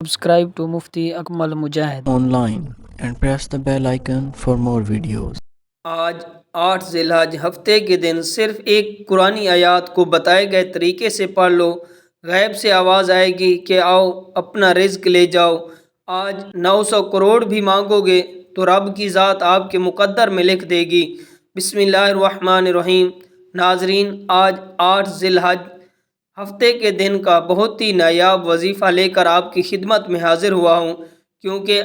Subscribe to Mufti Akmal Mujahid online and press the bell icon for more videos. آج 8 ذی الحج ہفتے کے دن صرف ایک قرآنی آیات کو بتائے گئے طریقے سے پڑھ لو، غیب سے آواز آئے گی کہ آؤ اپنا رزق لے جاؤ۔ آج 900 کروڑ بھی مانگو گے تو رب کی ذات آپ کے مقدر میں لکھ دے گی۔ بسم اللہ الرحمن الرحیم۔ ناظرین، آج 8 ذی الحج ہفتے کے دن کا بہت ہی نایاب وظیفہ لے کر آپ کی خدمت میں حاضر ہوا ہوں، کیونکہ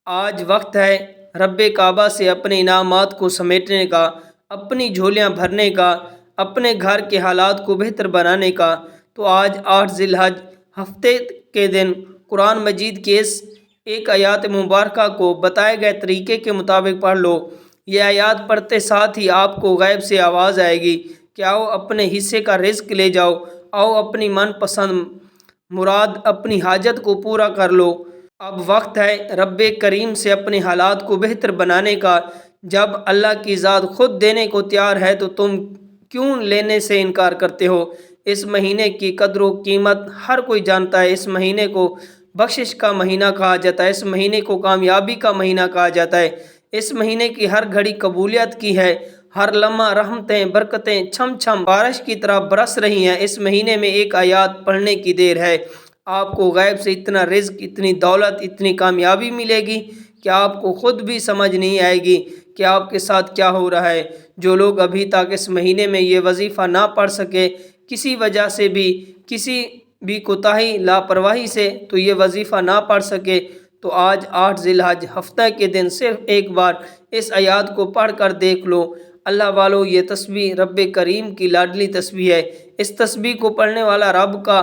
آج وقت ہے رب کعبہ سے اپنے انعامات کو سمیٹنے کا، اپنی جھولیاں بھرنے کا، اپنے گھر کے حالات کو بہتر بنانے کا۔ تو آج 8 ذی الحج ہفتے کے دن قرآن مجید کے اس ایک آیات مبارکہ کو بتائے گئے طریقے کے مطابق پڑھ لو۔ یہ آیات پڑھتے ساتھ ہی آپ کو غیب سے آواز آئے گی کہ آؤ اپنے حصے کا رزق لے جاؤ، آؤ اپنی من پسند مراد، اپنی حاجت کو پورا کر لو۔ اب وقت ہے رب کریم سے اپنے حالات کو بہتر بنانے کا۔ جب اللہ کی ذات خود دینے کو تیار ہے تو تم کیوں لینے سے انکار کرتے ہو؟ اس مہینے کی قدر و قیمت ہر کوئی جانتا ہے۔ اس مہینے کو بخشش کا مہینہ کہا جاتا ہے، اس مہینے کو کامیابی کا مہینہ کہا جاتا ہے۔ اس مہینے کی ہر گھڑی قبولیت کی ہے، ہر لمحہ رحمتیں برکتیں چھم چھم بارش کی طرح برس رہی ہیں۔ اس مہینے میں ایک آیات پڑھنے کی دیر ہے، آپ کو غیب سے اتنا رزق، اتنی دولت، اتنی کامیابی ملے گی کہ آپ کو خود بھی سمجھ نہیں آئے گی کہ آپ کے ساتھ کیا ہو رہا ہے۔ جو لوگ ابھی تک اس مہینے میں یہ وظیفہ نہ پڑھ سکے، کسی وجہ سے بھی، کسی بھی کوتاہی لاپرواہی سے تو یہ وظیفہ نہ پڑھ سکے، تو آج 8 ذی الحج ہفتہ کے دن صرف ایک بار اس آیات کو پڑھ کر دیکھ لو۔ اللہ والو، یہ تسبیح رب کریم کی لاڈلی تسبیح ہے۔ اس تسبیح کو پڑھنے والا رب کا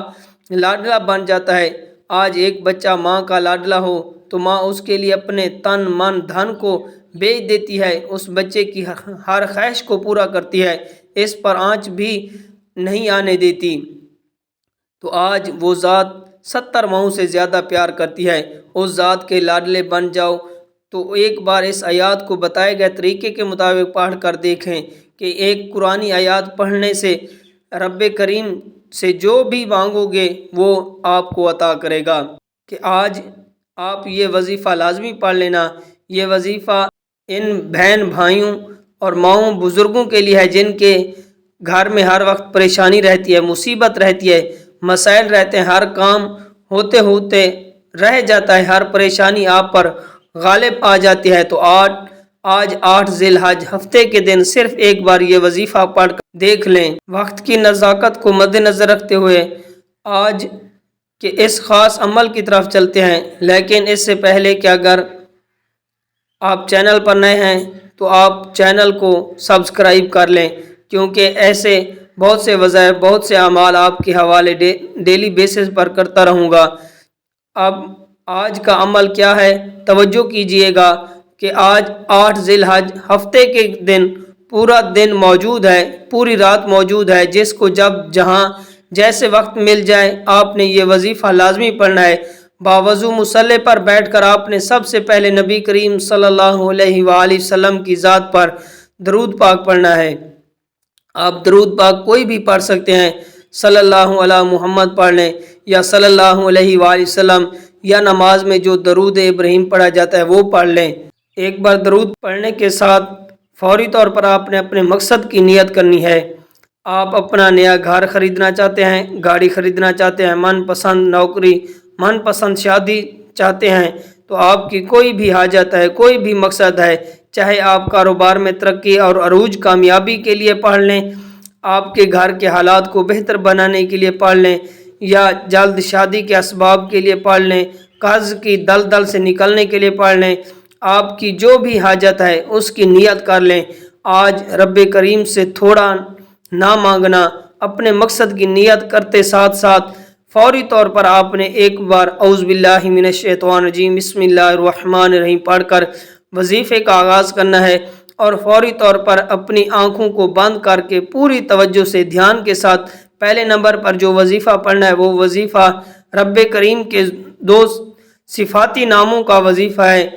لاڈلا بن جاتا ہے۔ آج ایک بچہ ماں کا لاڈلا ہو تو ماں اس کے لیے اپنے تن من دھن کو بیچ دیتی ہے، اس بچے کی ہر خواہش کو پورا کرتی ہے، اس پر آنچ بھی نہیں آنے دیتی۔ تو آج وہ ذات 70 ماؤں سے زیادہ پیار کرتی ہے، اس ذات کے لاڈلے بن جاؤ۔ تو ایک بار اس آیات کو بتائے گئے طریقے کے مطابق پڑھ کر دیکھیں کہ ایک قرآنی آیات پڑھنے سے رب کریم سے جو بھی مانگو گے وہ آپ کو عطا کرے گا۔ کہ آج آپ یہ وظیفہ لازمی پڑھ لینا۔ یہ وظیفہ ان بہن بھائیوں اور ماؤں بزرگوں کے لیے ہے جن کے گھر میں ہر وقت پریشانی رہتی ہے، مصیبت رہتی ہے، مسائل رہتے ہیں، ہر کام ہوتے ہوتے رہ جاتا ہے، ہر پریشانی آپ پر غالب آ جاتی ہے۔ تو آج 8 ذی الحج ہفتے کے دن صرف ایک بار یہ وظیفہ پڑھ کر دیکھ لیں۔ وقت کی نزاکت کو مد نظر رکھتے ہوئے آج کے اس خاص عمل کی طرف چلتے ہیں، لیکن اس سے پہلے کہ اگر آپ چینل پر نئے ہیں تو آپ چینل کو سبسکرائب کر لیں، کیونکہ ایسے بہت سے وظائف، بہت سے اعمال آپ کے حوالے ڈیلی بیسس پر کرتا رہوں گا۔ اب آج کا عمل کیا ہے، توجہ کیجئے گا کہ آج 8 ذی الحج ہفتے کے دن پورا دن موجود ہے، پوری رات موجود ہے، جس کو جب جہاں جیسے وقت مل جائے آپ نے یہ وظیفہ لازمی پڑھنا ہے۔ باوضو مصلی پر بیٹھ کر آپ نے سب سے پہلے نبی کریم صلی اللہ علیہ وآلہ وسلم کی ذات پر درود پاک پڑھنا ہے۔ آپ درود پاک کوئی بھی پڑھ سکتے ہیں، صلی اللہ علی محمد پڑھ لیں یا صلی اللہ علیہ وآلہ وسلم، یا نماز میں جو درود ابراہیم پڑھا جاتا ہے وہ پڑھ لیں۔ ایک بار درود پڑھنے کے ساتھ فوری طور پر آپ نے اپنے مقصد کی نیت کرنی ہے۔ آپ اپنا نیا گھر خریدنا چاہتے ہیں، گاڑی خریدنا چاہتے ہیں، من پسند نوکری، من پسند شادی چاہتے ہیں، تو آپ کی کوئی بھی حاجت ہے، کوئی بھی مقصد ہے، چاہے آپ کاروبار میں ترقی اور عروج کامیابی کے لیے پڑھ لیں، آپ کے گھر کے حالات کو بہتر بنانے کے لیے پڑھ لیں، یا جلد شادی کے اسباب کے لیے پڑھ لیں، قرض کی دلدل سے نکلنے کے لیے پڑھ لیں، آپ کی جو بھی حاجت ہے اس کی نیت کر لیں۔ آج رب کریم سے تھوڑا نہ مانگنا، اپنے مقصد کی نیت کرتے ساتھ ساتھ فوری طور پر آپ نے ایک بار اعوذ باللہ من الشیطان الرجیم بسم اللہ الرحمن الرحیم پڑھ کر وظیفے کا آغاز کرنا ہے، اور فوری طور پر اپنی آنکھوں کو بند کر کے پوری توجہ سے دھیان کے ساتھ پہلے نمبر پر جو وظیفہ پڑھنا ہے وہ وظیفہ رب کریم کے 2 صفاتی ناموں کا وظیفہ ہے۔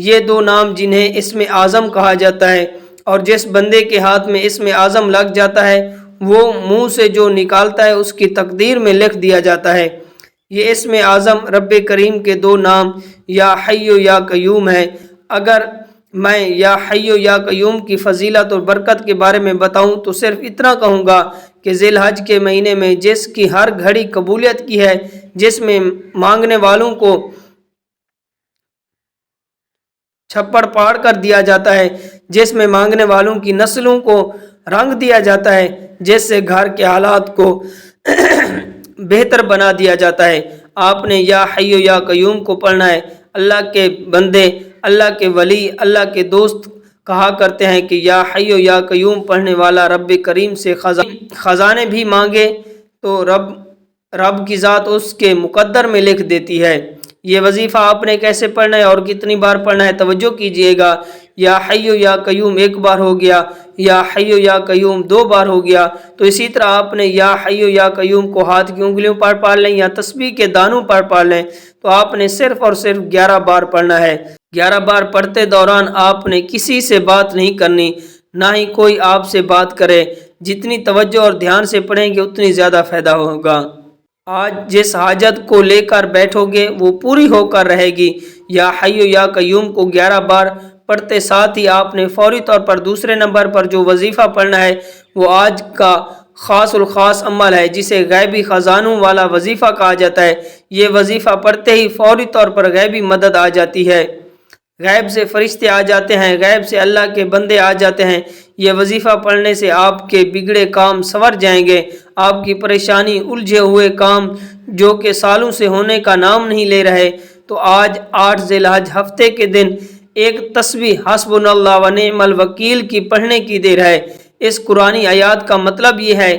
یہ 2 نام جنہیں اسم اعظم کہا جاتا ہے، اور جس بندے کے ہاتھ میں اسم اعظم لگ جاتا ہے وہ منہ سے جو نکالتا ہے اس کی تقدیر میں لکھ دیا جاتا ہے۔ یہ اسم اعظم رب کریم کے دو نام یا حی یا قیوم ہے۔ اگر میں یا حی یا قیوم کی فضیلت اور برکت کے بارے میں بتاؤں تو صرف اتنا کہوں گا کہ ذی الحج کے مہینے میں جس کی ہر گھڑی قبولیت کی ہے، جس میں مانگنے والوں کو چھپڑ پاڑ کر دیا جاتا ہے، جس میں مانگنے والوں کی نسلوں کو رنگ دیا جاتا ہے، جس سے گھر کے حالات کو بہتر بنا دیا جاتا ہے، آپ نے یا حی یا قیوم کو پڑھنا ہے۔ اللہ کے بندے، اللہ کے ولی، اللہ کے دوست کہا کرتے ہیں کہ یا حی یا قیوم پڑھنے والا رب کریم سے خزانے بھی مانگے تو رب کی ذات اس کے مقدر میں لکھ دیتی ہے۔ یہ وظیفہ آپ نے کیسے پڑھنا ہے اور کتنی بار پڑھنا ہے، توجہ کیجئے گا۔ یا حی یا قیوم ایک بار ہو گیا، یا حی یا قیوم دو بار ہو گیا، تو اسی طرح آپ نے یا حی یا قیوم کو ہاتھ کی انگلیوں پر پڑھ لیں یا تسبیح کے دانوں پر پڑھ لیں، تو آپ نے صرف اور صرف 11 بار پڑھنا ہے۔ 11 بار پڑھتے دوران آپ نے کسی سے بات نہیں کرنی، نہ ہی کوئی آپ سے بات کرے۔ جتنی توجہ اور دھیان سے پڑھیں گے اتنی زیادہ فائدہ ہوگا۔ آج جس حاجت کو لے کر بیٹھو گے وہ پوری ہو کر رہے گی۔ یا حی یا قیوم کو 11 بار پڑھتے ساتھ ہی آپ نے فوری طور پر دوسرے نمبر پر جو وظیفہ پڑھنا ہے وہ آج کا خاص الخاص عمل ہے، جسے غیبی خزانوں والا وظیفہ کہا جاتا ہے۔ یہ وظیفہ پڑھتے ہی فوری طور پر غیبی مدد آ جاتی ہے، غیب سے فرشتے آ جاتے ہیں، غیب سے اللہ کے بندے آ جاتے ہیں۔ یہ وظیفہ پڑھنے سے آپ کے بگڑے کام سنور جائیں گے، آپ کی پریشانی، الجھے ہوئے کام جو کہ سالوں سے ہونے کا نام نہیں لے رہے، تو آج 8 ذی الحج ہفتے کے دن ایک تسبیح حسبنا اللہ و نعم الوکیل کی پڑھنے کی دیر ہے۔ اس قرآنی آیات کا مطلب یہ ہے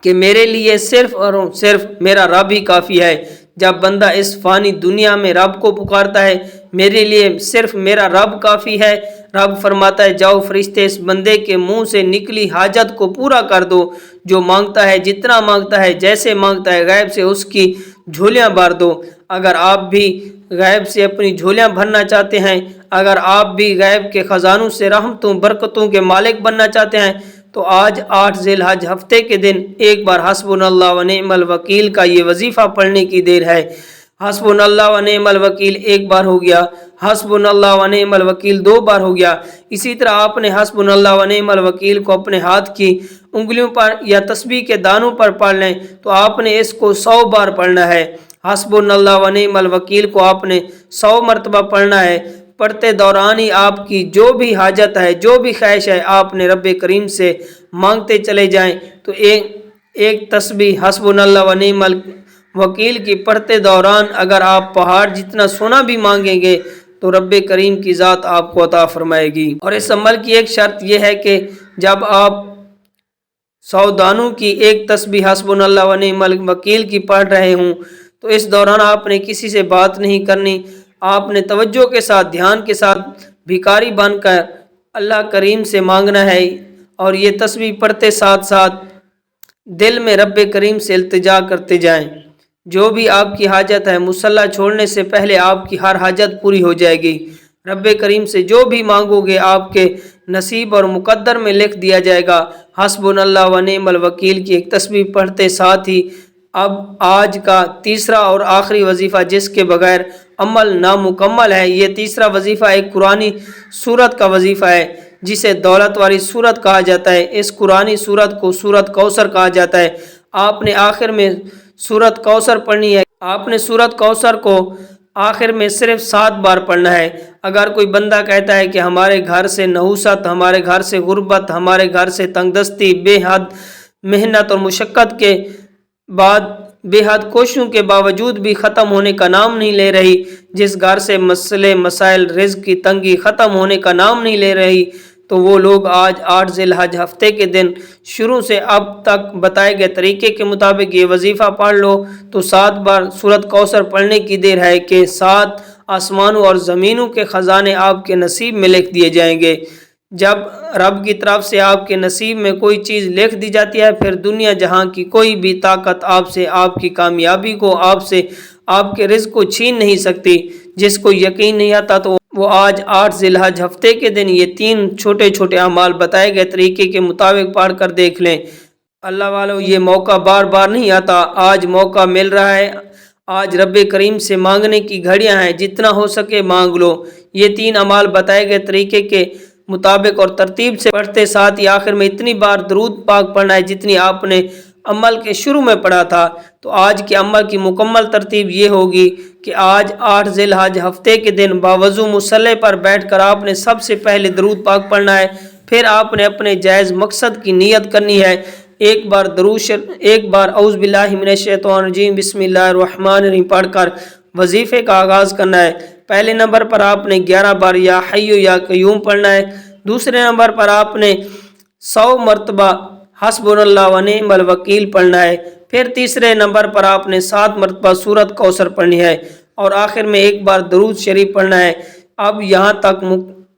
کہ میرے لیے صرف اور صرف میرا رب ہی کافی ہے۔ جب بندہ اس فانی دنیا میں رب کو پکارتا ہے، میرے لیے صرف میرا رب کافی ہے، رب فرماتا ہے جاؤ فرشتے اس بندے کے منہ سے نکلی حاجت کو پورا کر دو، جو مانگتا ہے، جتنا مانگتا ہے، جیسے مانگتا ہے، غیب سے اس کی جھولیاں بھر دو۔ اگر آپ بھی غیب سے اپنی جھولیاں بھرنا چاہتے ہیں، اگر آپ بھی غیب کے خزانوں سے رحمتوں برکتوں کے مالک بننا چاہتے ہیں، تو آج 8 ذی الحج ہفتے کے دن ایک بار حسبنا اللہ و نعم الوکیل کا یہ وظیفہ پڑھنے کی دیر ہے۔ حسبنا اللہ و نعم الوکیل ایک بار ہو گیا، حسبنا اللہ و نعم الوکیل 2 بار ہو گیا۔ اسی طرح آپ نے حسبنا اللہ و نعم الوکیل کو اپنے ہاتھ کی انگلیوں پر یا تسبیح کے دانوں پر پڑھ لیں تو آپ نے اس کو 100 بار پڑھنا ہے۔ حسبنا اللہ و نعم الوکیل کو آپ نے 100 مرتبہ پڑھنا ہے۔ پڑھتے دوران ہی آپ کی جو بھی حاجت ہے، جو بھی خواہش ہے، آپ نے رب کریم سے مانگتے چلے جائیں۔ تو ایک تسبیح حسبنا اللہ و نعم الوکیل کی پڑھتے دوران اگر آپ پہاڑ جتنا سونا بھی مانگیں گے تو رب کریم کی ذات آپ کو عطا فرمائے گی۔ اور اس عمل کی ایک شرط یہ ہے کہ جب آپ 100 دانوں کی ایک تسبیح حسبنا اللہ و نعم الوکیل کی پڑھ رہے ہوں تو اس دوران آپ نے کسی سے بات نہیں کرنی، آپ نے توجہ کے ساتھ، دھیان کے ساتھ بھکاری بن کر اللہ کریم سے مانگنا ہے، اور یہ تسبیح پڑھتے ساتھ ساتھ دل میں رب کریم سے التجا کرتے جائیں۔ جو بھی آپ کی حاجت ہے، مصلی چھوڑنے سے پہلے آپ کی ہر حاجت پوری ہو جائے گی۔ رب کریم سے جو بھی مانگو گے آپ کے نصیب اور مقدر میں لکھ دیا جائے گا۔ حسبنا اللہ و نعم الوکیل کی ایک تسبیح پڑھتے ساتھ ہی اب آج کا تیسرا اور آخری وظیفہ جس کے بغیر عمل نامکمل ہے، یہ تیسرا وظیفہ ایک قرآنی سورت کا وظیفہ ہے جسے دولت والی سورت کہا جاتا ہے۔ اس قرآنی سورت کو سورت کوثر کہا جاتا ہے۔ آپ نے آخر میں سورت کوثر پڑھنی ہے۔ آپ نے سورت کوثر کو آخر میں صرف 7 بار پڑھنا ہے۔ اگر کوئی بندہ کہتا ہے کہ ہمارے گھر سے نحوست، ہمارے گھر سے غربت، ہمارے گھر سے تنگ دستی، بے حد محنت اور مشقت کے بعد، بے حد کوششوں کے باوجود بھی ختم ہونے کا نام نہیں لے رہی، جس گھر سے مسئلے مسائل رزق کی تنگی ختم ہونے کا نام نہیں لے رہی، تو وہ لوگ آج 8 ذی الحج ہفتے کے دن شروع سے اب تک بتائے گئے طریقے کے مطابق یہ وظیفہ پڑھ لو تو 7 بار سورت کوثر پڑھنے کی دیر ہے کہ 7 آسمانوں اور زمینوں کے خزانے آپ کے نصیب میں لکھ دیے جائیں گے۔ جب رب کی طرف سے آپ کے نصیب میں کوئی چیز لکھ دی جاتی ہے، پھر دنیا جہاں کی کوئی بھی طاقت آپ سے، آپ کی کامیابی کو، آپ سے، آپ کے رزق کو چھین نہیں سکتی۔ جس کو یقین نہیں آتا تو وہ آج 8 ذی الحج ہفتے کے دن یہ 3 چھوٹے چھوٹے اعمال بتائے گئے طریقے کے مطابق پڑھ کر دیکھ لیں۔ اللہ والوں یہ موقع بار بار نہیں آتا، آج موقع مل رہا ہے۔ آج رب کریم سے مانگنے کی گھڑیاں ہیں، جتنا ہو سکے مانگ لو۔ یہ 3 اعمال بتائے گئے طریقے کے مطابق اور ترتیب سے پڑھتے، ساتھ ہی آخر میں اتنی بار درود پاک پڑھنا ہے جتنی آپ نے عمل کے شروع میں پڑھا تھا۔ تو آج کے عمل کی مکمل ترتیب یہ ہوگی کہ آج 8 ذی الحج ہفتے کے دن باوضو مصلی پر بیٹھ کر آپ نے سب سے پہلے درود پاک پڑھنا ہے، پھر آپ نے اپنے جائز مقصد کی نیت کرنی ہے۔ ایک بار اعوذ باللہ من الشیطان الرجیم بسم اللہ الرحمن الرحیم پڑھ کر وظیفے کا آغاز کرنا ہے۔ پہلے نمبر پر آپ نے 11 بار یا حی یا قیوم پڑھنا ہے۔ دوسرے نمبر پر آپ نے 100 مرتبہ حسبنا اللہ و نعم الوکیل پڑھنا ہے۔ پھر تیسرے نمبر پر آپ نے 7 مرتبہ سورۃ کوثر پڑھنی ہے، اور آخر میں 1 بار درود شریف پڑھنا ہے۔ اب یہاں تک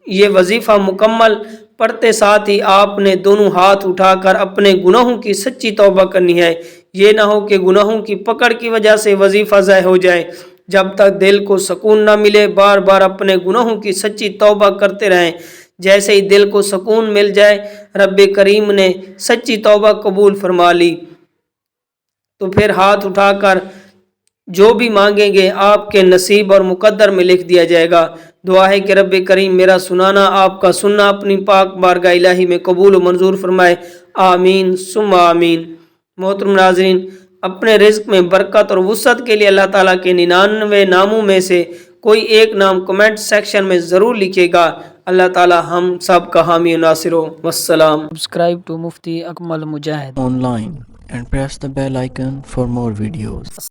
یہ وظیفہ مکمل پڑھتے ساتھ ہی آپ نے دونوں ہاتھ اٹھا کر اپنے گناہوں کی سچی توبہ کرنی ہے۔ یہ نہ ہو کہ گناہوں کی پکڑ کی وجہ سے وظیفہ ضائع ہو جائے۔ جب تک دل کو سکون نہ ملے بار بار اپنے گناہوں کی سچی توبہ کرتے رہیں۔ جیسے ہی دل کو سکون مل جائے، رب کریم نے سچی توبہ قبول فرما لی، تو پھر ہاتھ اٹھا کر جو بھی مانگیں گے آپ کے نصیب اور مقدر میں لکھ دیا جائے گا۔ دعا ہے کہ رب کریم میرا سنانا، آپ کا سننا اپنی پاک بارگاہ الہی میں قبول و منظور فرمائے، آمین ثم آمین۔ محترم ناظرین، اپنے رزق میں برکت اور وسعت کے لیے اللہ تعالیٰ کے 99 ناموں میں سے کوئی ایک نام کمنٹ سیکشن میں ضرور لکھیے گا۔ اللہ تعالیٰ ہم سب کا حامی و ناصر ہو۔ والسلام۔ Subscribe to Mufti Akmal Mujahid. online and press the bell icon for more videos.